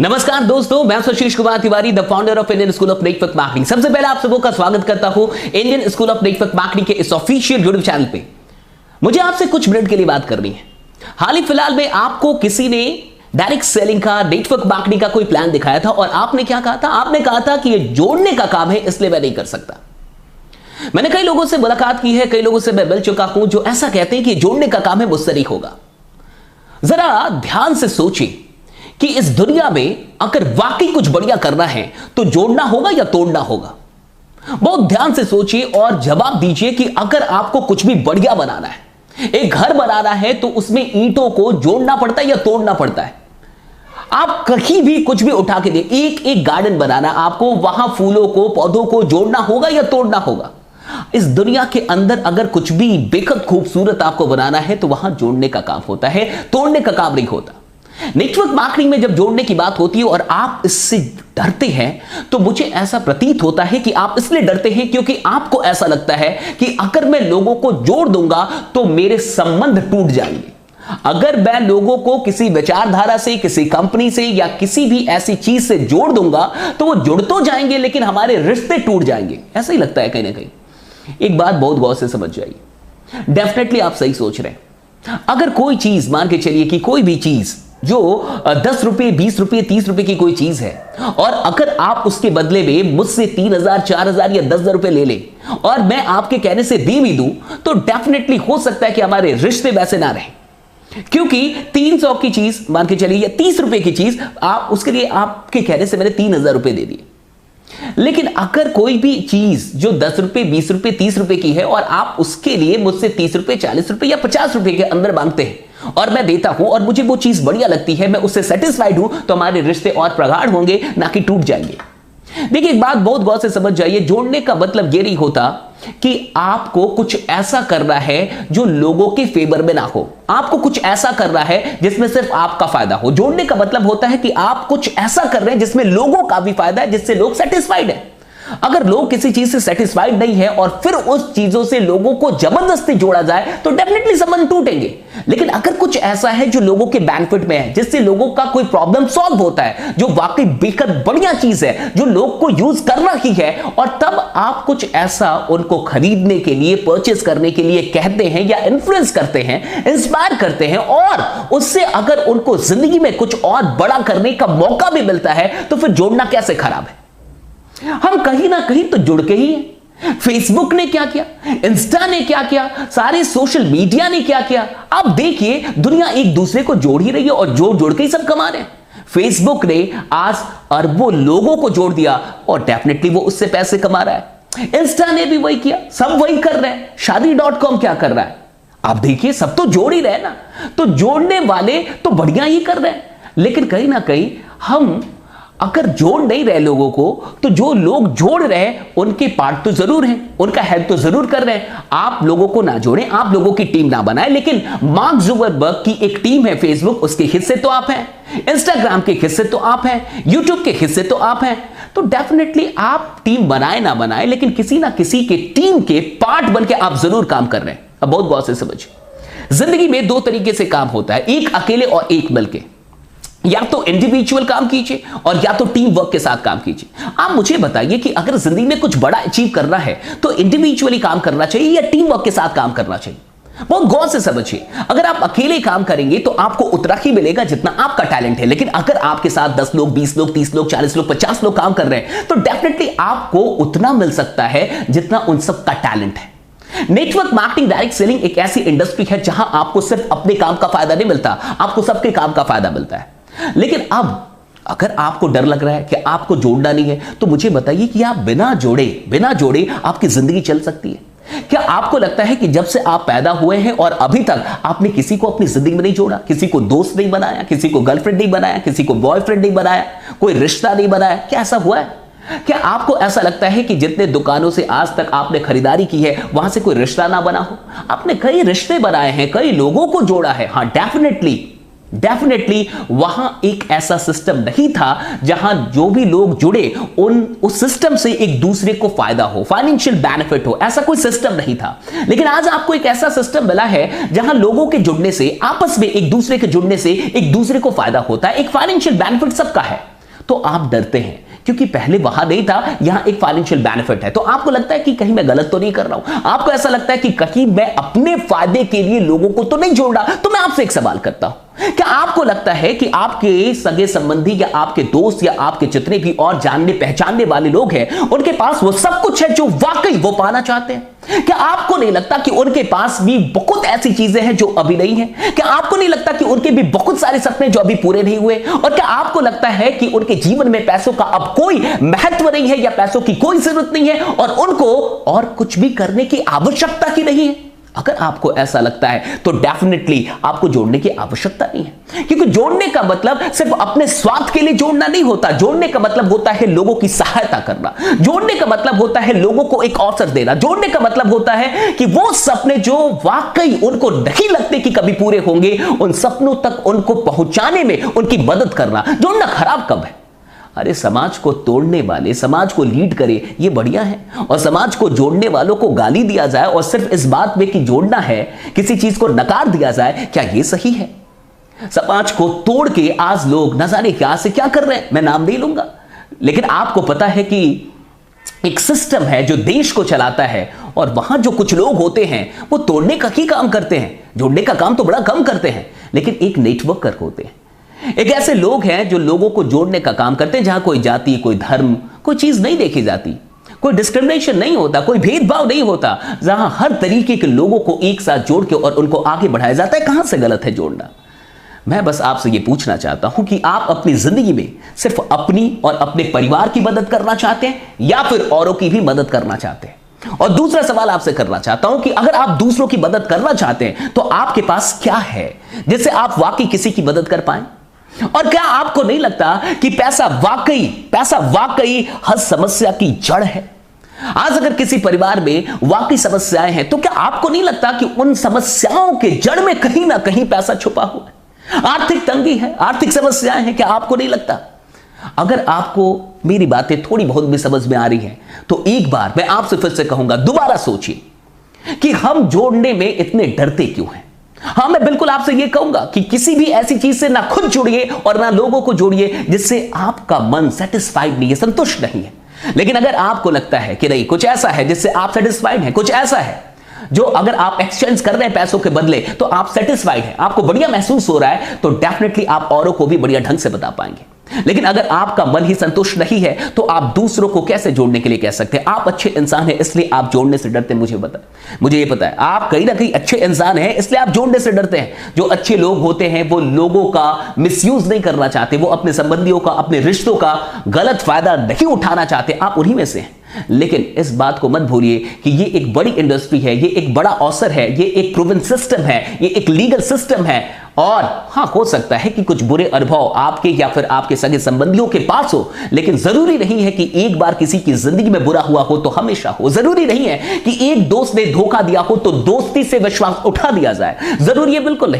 नमस्कार दोस्तों, मैं Sushil Kumar Tiwari, the founder of Indian school of network marketing. सबसे पहले आप सबों का स्वागत करता हूं Indian school of network marketing के इस ऑफिशियल यूट्यूब चैनल पे। मुझे आपसे कुछ मिनट के लिए बात करनी है। हाल ही फिलहाल में आपको किसी ने डायरेक्ट सेलिंग का, नेटवर्क मार्केटिंग का कोई प्लान दिखाया था और आपने क्या कहा था? आपने कहा था कि ये जोड़ने का काम है, इसलिए मैं नहीं कर सकता। मैंने कई लोगों से मुलाकात की है, कई लोगों से मैं मिल चुका हूं जो ऐसा कहते हैं कि जोड़ने का काम है, मुझसे नहीं होगा। जरा ध्यान से सोचिए कि इस दुनिया में अगर वाकई कुछ बढ़िया करना है तो जोड़ना होगा या तोड़ना होगा। बहुत ध्यान से सोचिए और जवाब दीजिए कि अगर आपको कुछ भी बढ़िया बनाना है, एक घर बनाना है, तो उसमें ईंटों को जोड़ना पड़ता है या तोड़ना पड़ता है? आप कहीं भी कुछ भी उठा के दे, एक एक गार्डन बनाना, आपको वहां फूलों को, पौधों को जोड़ना होगा या तोड़ना होगा? इस दुनिया के अंदर अगर कुछ भी बेहद खूबसूरत आपको बनाना है तो वहां जोड़ने का काम होता है, तोड़ने का काम नहीं होता। नेटवर्क मार्केटिंग में जब जोड़ने की बात होती है और आप इससे डरते हैं, तो मुझे ऐसा प्रतीत होता है कि आप इसलिए डरते हैं क्योंकि आपको ऐसा लगता है कि अगर मैं लोगों को जोड़ दूंगा तो मेरे संबंध टूट जाएंगे। अगर मैं लोगों को किसी विचारधारा से, किसी कंपनी से या किसी भी ऐसी चीज से जोड़ दूंगा तो वो जुड़ तो जाएंगे लेकिन हमारे रिश्ते टूट जाएंगे। ऐसा ही लगता है कहीं ना कहीं। एक बात बहुत गौर से समझ जाइए, डेफिनेटली आप सही सोच रहे हैं। अगर कोई चीज, मान के चलिए कि कोई भी चीज जो 10 रुपए, 20 रुपए, 30 रुपए की कोई चीज है, और अगर आप उसके बदले में मुझसे 3,000, 4,000 या 10,000 रुपए ले ले और मैं आपके कहने से दे भी दूं, तो डेफिनेटली हो सकता है कि हमारे रिश्ते वैसे ना रहे। क्योंकि 300 की चीज, मान के चलिए, या 30 रुपए की चीज, आप उसके लिए आपके कहने से मैंने 3,000 रुपए दे दिए। लेकिन अगर कोई भी चीज जो 10 रुपए, 20 रुपए, 30 रुपए की है और आप उसके लिए मुझसे 30 रुपए, 40 रुपए या 50 रुपए के अंदर मांगते हैं और मैं देता हूं और मुझे वो चीज बढ़िया लगती है, मैं उससे सेटिस्फाइड हूं, तो हमारे रिश्ते और प्रगाढ़ होंगे, ना कि टूट जाएंगे। देखिए, एक बात बहुत गौर से समझ जाइए, जोड़ने का मतलब ये नहीं होता कि आपको कुछ ऐसा करना है जो लोगों के फेवर में ना हो, आपको कुछ ऐसा करना है जिसमें सिर्फ आपका फायदा हो। जोड़ने का मतलब होता है कि आप कुछ ऐसा कर रहे हैं जिसमें लोगों का भी फायदा है, जिससे लोग सेटिस्फाइड है। अगर लोग किसी चीज से सेटिस्फाइड नहीं है और फिर उस चीजों से लोगों को जबरदस्ती जोड़ा जाए तो डेफिनेटली संबंध टूटेंगे। लेकिन अगर कुछ ऐसा है जो लोगों के बेनिफिट में है, जिससे लोगों का कोई प्रॉब्लम सॉल्व होता है, जो वाकई बेहद बढ़िया चीज है, जो लोग को यूज करना ही है, और तब आप कुछ ऐसा उनको खरीदने के लिए, परचेस करने के लिए कहते हैं या इन्फ्लुएंस करते हैं, इंस्पायर करते हैं, और उससे अगर उनको जिंदगी में कुछ और बड़ा करने का मौका भी मिलता है, तो फिर जोड़ना कैसे खराब है? हम कहीं ना कहीं तो जुड़ के ही हैं। फेसबुक ने क्या किया, इंस्टा ने क्या किया, सारे सोशल मीडिया ने क्या किया। आप देखिए, दुनिया एक दूसरे को जोड़ ही रही है और जोड़ जोड़ के ही सब कमा रहे हैं। फेसबुक ने आज अरबों लोगों को जोड़ दिया और डेफिनेटली वो उससे पैसे कमा रहा है। इंस्टा ने भी वही किया, सब वही कर रहे हैं। शादी.com क्या कर रहा है? आप देखिए, सब तो जोड़ ही रहे ना। तो जोड़ने वाले तो बढ़िया ही कर रहे हैं, लेकिन कहीं ना कहीं हम अगर जोड़ नहीं रहे लोगों को, तो जो लोग जोड़ रहे हैं उनके पार्ट तो जरूर हैं, उनका हेल्प तो जरूर कर रहे हैं। आप लोगों को ना जोड़ें, आप लोगों की टीम ना बनाएं, लेकिन मार्क जुकरबर्ग की एक टीम है फेसबुक, उसके हिस्से तो आप हैं, इंस्टाग्राम के हिस्से तो आप हैं, यूट्यूब के हिस्से तो आप हैं। तो डेफिनेटली आप टीम बनाए ना बनाए, लेकिन किसी ना किसी के टीम के पार्ट बन के आप जरूर काम कर रहे हैं। अब बहुत गौर से समझिए, जिंदगी में दो तरीके से काम होता है, एक अकेले और एक मिलके। या तो इंडिविजुअल काम कीजिए और या तो टीम वर्क के साथ काम कीजिए। आप मुझे बताइए कि अगर जिंदगी में कुछ बड़ा अचीव करना है तो इंडिविजुअली काम करना चाहिए या टीम वर्क के साथ काम करना चाहिए? बहुत गौर से समझिए। अगर आप अकेले काम करेंगे तो आपको उतना ही मिलेगा जितना आपका टैलेंट है, लेकिन अगर आपके साथ 10 लोग, 20 लोग, 30 लोग, 40 लोग, 50 लोग काम कर रहे हैं तो डेफिनेटली आपको उतना मिल सकता है जितना उन सब का टैलेंट है। नेटवर्क मार्केटिंग, डायरेक्ट सेलिंग एक ऐसी इंडस्ट्री है जहां आपको सिर्फ अपने काम का फायदा नहीं मिलता, आपको सबके काम का फायदा मिलता है। लेकिन अब अगर आपको डर लग रहा है कि आपको जोड़ना नहीं है, तो मुझे बताइए कि आप बिना जोड़े आपकी जिंदगी चल सकती है? क्या आपको लगता है कि जब से आप पैदा हुए हैं और अभी तक आपने किसी को अपनी जिंदगी में नहीं जोड़ा, किसी को दोस्त नहीं बनाया, किसी को गर्लफ्रेंड नहीं बनाया, किसी को बॉयफ्रेंड नहीं बनाया, कोई रिश्ता नहीं बनाया? क्या ऐसा हुआ है? क्या आपको ऐसा लगता है कि जितने दुकानों से आज तक आपने खरीदारी की है वहां से कोई रिश्ता ना बना हो? आपने कई रिश्ते बनाए हैं, कई लोगों को जोड़ा है। हाँ, डेफिनेटली वहां एक ऐसा सिस्टम नहीं था जहां जो भी लोग जुड़े उस सिस्टम से एक दूसरे को फायदा हो, फाइनेंशियल बेनिफिट हो, ऐसा कोई सिस्टम नहीं था। लेकिन आज आपको एक ऐसा सिस्टम मिला है जहां लोगों के जुड़ने से, आपस में एक दूसरे के जुड़ने से एक दूसरे को फायदा होता है, एक फाइनेंशियल बेनिफिट सबका है। तो आप डरते हैं क्योंकि पहले वहां नहीं था, यहां एक फाइनेंशियल बेनिफिट है। तो आपको लगता है कि कहीं मैं गलत तो नहीं कर रहा हूं, आपको ऐसा लगता है कि कहीं मैं अपने फायदे के लिए लोगों को तो नहीं जोड़ रहा। तो मैं आपसे एक सवाल करता हूं, क्या आपको लगता है कि आपके सगे संबंधी या आपके दोस्त या आपके जितने भी और जानने पहचानने वाले लोग हैं, उनके पास वो सब कुछ है जो वाकई वो पाना चाहते हैं? क्या आपको नहीं लगता कि उनके पास भी बहुत ऐसी चीजें हैं जो अभी नहीं है? क्या आपको नहीं लगता कि उनके भी बहुत सारे सपने जो अभी पूरे नहीं हुए? और क्या आपको लगता है कि उनके जीवन में पैसों का अब कोई महत्व नहीं है या पैसों की कोई जरूरत नहीं है और उनको और कुछ भी करने की आवश्यकता ही नहीं है? अगर आपको ऐसा लगता है तो डेफिनेटली आपको जोड़ने की आवश्यकता नहीं है, क्योंकि जोड़ने का मतलब सिर्फ अपने स्वार्थ के लिए जोड़ना नहीं होता। जोड़ने का मतलब होता है लोगों की सहायता करना, जोड़ने का मतलब होता है लोगों को एक अवसर देना, जोड़ने का मतलब होता है कि वो सपने जो वाकई उनको नहीं लगते कि कभी पूरे होंगे, उन सपनों तक उनको पहुंचाने में उनकी मदद करना। जोड़ना खराब कब है? अरे समाज को तोड़ने वाले समाज को लीड करे ये बढ़िया है, और समाज को जोड़ने वालों को गाली दिया जाए और सिर्फ इस बात में कि जोड़ना है, किसी चीज को नकार दिया जाए, क्या ये सही है? समाज को तोड़ के आज लोग न जाने क्या से क्या कर रहे हैं, मैं नाम नहीं लूंगा, लेकिन आपको पता है कि एक सिस्टम है जो देश को चलाता है और वहां जो कुछ लोग होते हैं वो तोड़ने का ही काम करते हैं, जोड़ने का काम तो बड़ा कम करते हैं, लेकिन एक नेटवर्कर होते हैं। एक ऐसे लोग हैं जो लोगों को जोड़ने का काम करते हैं, जहां कोई जाति, कोई धर्म, कोई चीज नहीं देखी जाती, कोई डिस्क्रिमिनेशन नहीं होता, कोई भेदभाव नहीं होता, जहां हर तरीके के लोगों को एक साथ जोड़ के और उनको आगे बढ़ाया जाता है। कहां से गलत है जोड़ना? मैं बस आपसे यह पूछना चाहता हूं कि आप अपनी जिंदगी में सिर्फ अपनी और अपने परिवार की मदद करना चाहते हैं या फिर औरों की भी मदद करना चाहते हैं? और दूसरा सवाल आपसे करना चाहता हूं कि अगर आप दूसरों की मदद करना चाहते हैं तो आपके पास क्या है जिससे आप वाकई किसी की मदद कर पाए? और क्या आपको नहीं लगता कि पैसा वाकई हर समस्या की जड़ है? आज अगर किसी परिवार में वाकई समस्याएं हैं तो क्या आपको नहीं लगता कि उन समस्याओं के जड़ में कहीं ना कहीं पैसा छुपा हुआ है? आर्थिक तंगी है, आर्थिक समस्याएं हैं, क्या आपको नहीं लगता? अगर आपको मेरी बातें थोड़ी बहुत भी समझ में आ रही हैं तो एक बार मैं आपसे फिर से कहूंगा, दोबारा सोचिए कि हम जोड़ने में इतने डरते क्यों हैं। हां, मैं बिल्कुल आपसे यह कहूंगा कि किसी भी ऐसी चीज से ना खुद जुड़िए और ना लोगों को जोड़िए जिससे आपका मन सेटिस्फाइड नहीं है, संतुष्ट नहीं है। लेकिन अगर आपको लगता है कि नहीं, कुछ ऐसा है जिससे आप सेटिस्फाइड हैं, कुछ ऐसा है जो अगर आप एक्सचेंज कर रहे हैं पैसों के बदले तो आप सेटिस्फाइड हैं, आपको बढ़िया महसूस हो रहा है, तो डेफिनेटली आप औरों को भी बढ़िया ढंग से बता पाएंगे। लेकिन अगर आपका मन ही संतुष्ट नहीं है तो आप दूसरों को कैसे जोड़ने के लिए कह सकते हैं? आप अच्छे इंसान हैं इसलिए आप जोड़ने से डरते हैं, मुझे ये पता है। आप कहीं ना कहीं अच्छे इंसान हैं इसलिए आप जोड़ने से डरते हैं। जो अच्छे लोग होते हैं वो लोगों का मिसयूज नहीं करना चाहते, वो अपने संबंधियों का, अपने रिश्तों का गलत फायदा नहीं उठाना चाहते, आप उन्हीं में से हैं। लेकिन इस बात को मत भूलिए कि ये एक बड़ी इंडस्ट्री है, ये एक बड़ा अवसर है, ये एक प्रूवन सिस्टम है, ये एक लीगल सिस्टम है। और हां, हो सकता है कि कुछ बुरे अनुभव आपके या फिर आपके सगे संबंधियों के पास हो, लेकिन जरूरी नहीं है कि एक बार किसी की जिंदगी में बुरा हुआ हो तो हमेशा हो। जरूरी नहीं है कि एक दोस्त ने धोखा दिया हो तो दोस्ती से विश्वास उठा दिया जाए, जरूरी है बिल्कुल नहीं।